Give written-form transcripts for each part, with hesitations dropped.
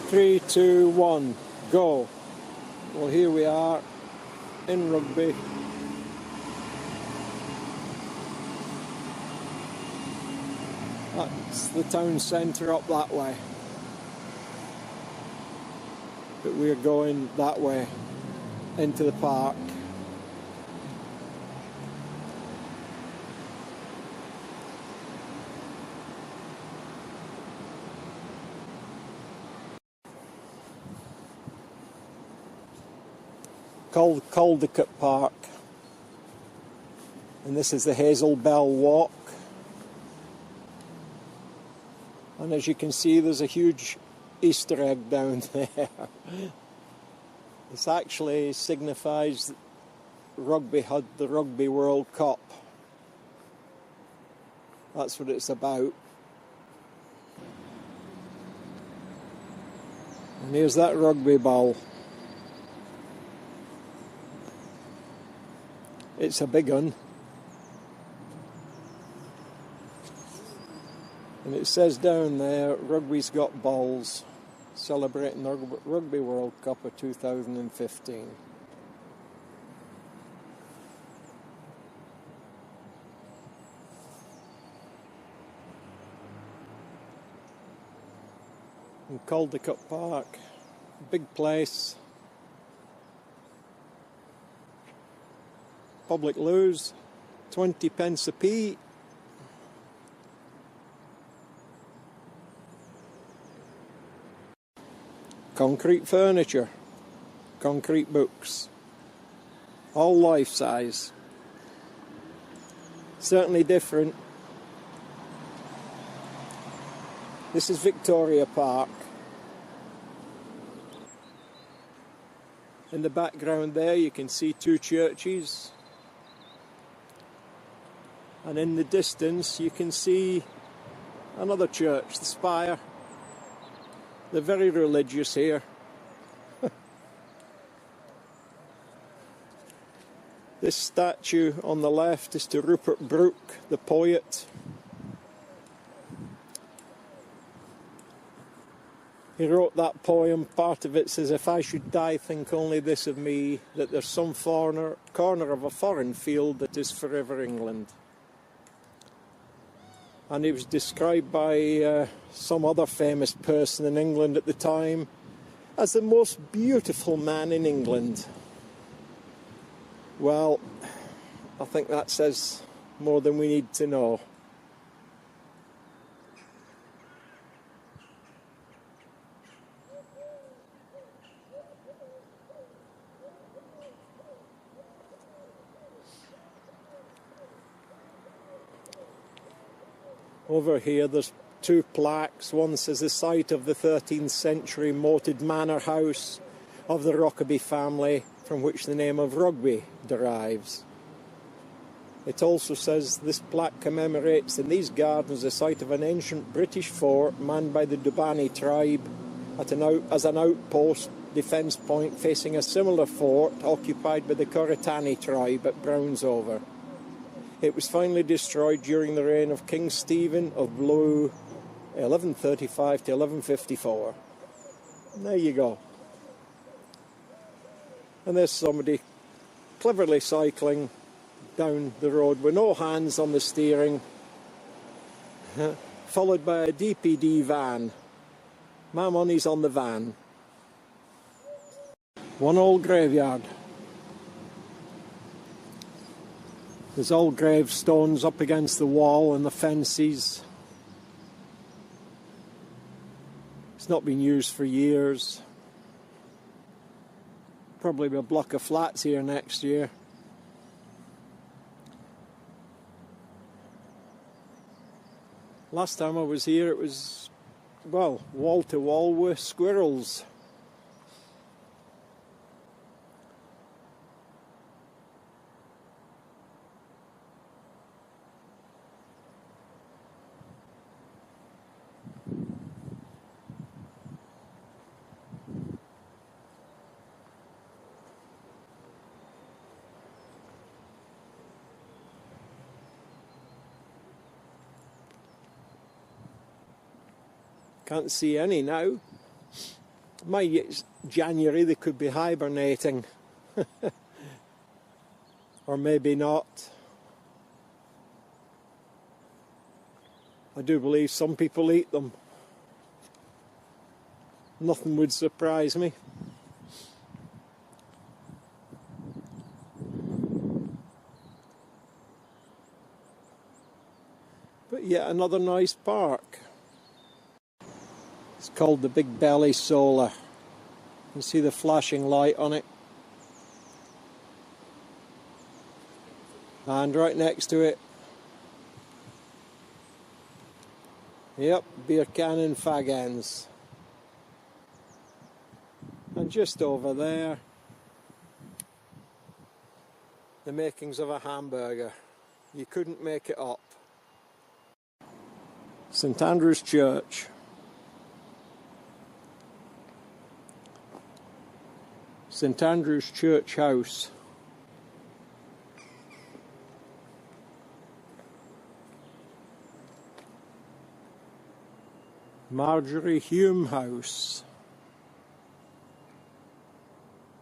3, 2, 1, go. Well, here we are in Rugby. That's the town centre up that way. But we're going that way into the park. Called Caldicot Park, and this is the Hazel Bell Walk, and as you can see there's a huge Easter egg down there. This actually signifies Rugby had the Rugby World Cup. That's what it's about. And here's that rugby ball. It's a big one. And it says down there, Rugby's got balls, celebrating the Rugby World Cup of 2015. In Caldicot Park, big place. Public loos, 20 pence a pee. Concrete furniture, concrete books, all life size. Certainly different. This is Victoria Park. In the background there you can see two churches. And in the distance you can see another church, the spire. They're very religious here. This statue on the left is to Rupert Brooke, the poet. He wrote that poem. Part of it says, "If I should die, think only this of me, that there's some corner of a foreign field that is forever England." And he was described by some other famous person in England at the time as the most beautiful man in England. Well, I think that says more than we need to know. Over here there's two plaques. One says the site of the 13th century moated manor house of the Rocheberie family, from which the name of Rugby derives. It also says this plaque commemorates in these gardens the site of an ancient British fort manned by the Dubani tribe as an outpost defence point facing a similar fort occupied by the Coritani tribe at Brownsover. It was finally destroyed during the reign of King Stephen of Blue, 1135 to 1154. And there you go. And there's somebody cleverly cycling down the road with no hands on the steering, followed by a DPD van. My money's on the van. One old graveyard. There's old gravestones up against the wall and the fences. It's not been used for years. Probably a block of flats here next year. Last time I was here it was, well, wall to wall with squirrels. Can't see any now. Maybe it's January, they could be hibernating. Or maybe not. I do believe some people eat them. Nothing would surprise me. But yet another nice park. It's called the Big Belly Solar. You can see the flashing light on it. And right next to it, yep, beer can and fag ends. And just over there, the makings of a hamburger. You couldn't make it up. St Andrew's Church. St Andrew's Church House. Marjorie Hume House.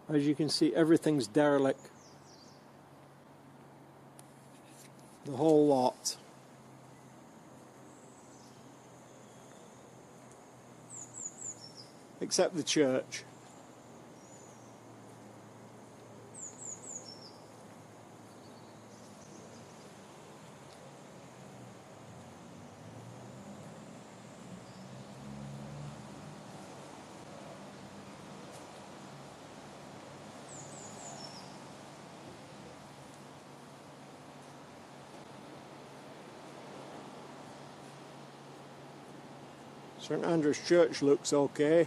As you can see, everything's derelict. The whole lot. Except the church. St Andrew's Church looks okay,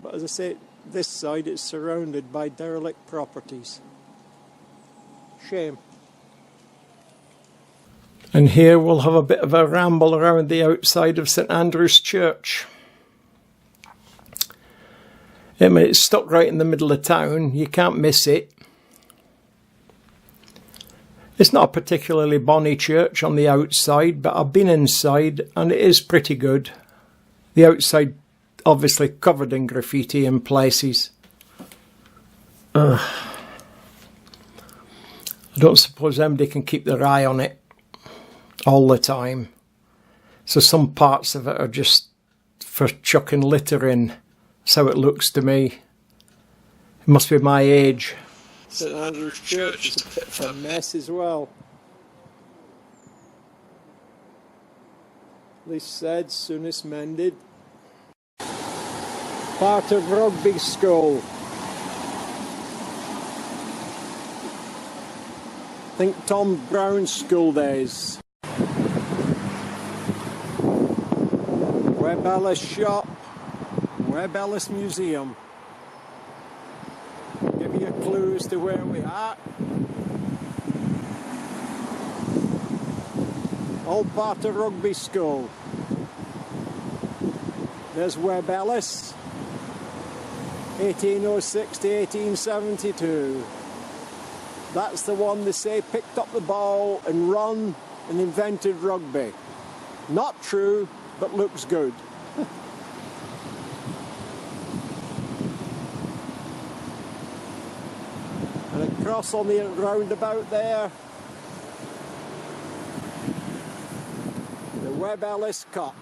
but as I say, this side is surrounded by derelict properties. Shame. And here we'll have a bit of a ramble around the outside of St Andrew's Church. I mean, it's stuck right in the middle of town, you can't miss it. It's not a particularly bonny church on the outside, but I've been inside and it is pretty good. The outside obviously covered in graffiti in places. I don't suppose anybody can keep their eye on it all the time. So some parts of it are just for chucking litter in. That's how it looks to me. It must be my age. St Andrew's Church is a bit of a mess as well. Least said, soonest mended. Part of Rugby School. Think Tom Brown's school days. Webb Ellis shop. Webb Ellis Museum. Give you a clue as to where we are. All part of Rugby School. There's Webb Ellis, 1806 to 1872. That's the one they say picked up the ball and run and invented rugby. Not true, but looks good. And across on the roundabout there, the Webb Ellis Cup.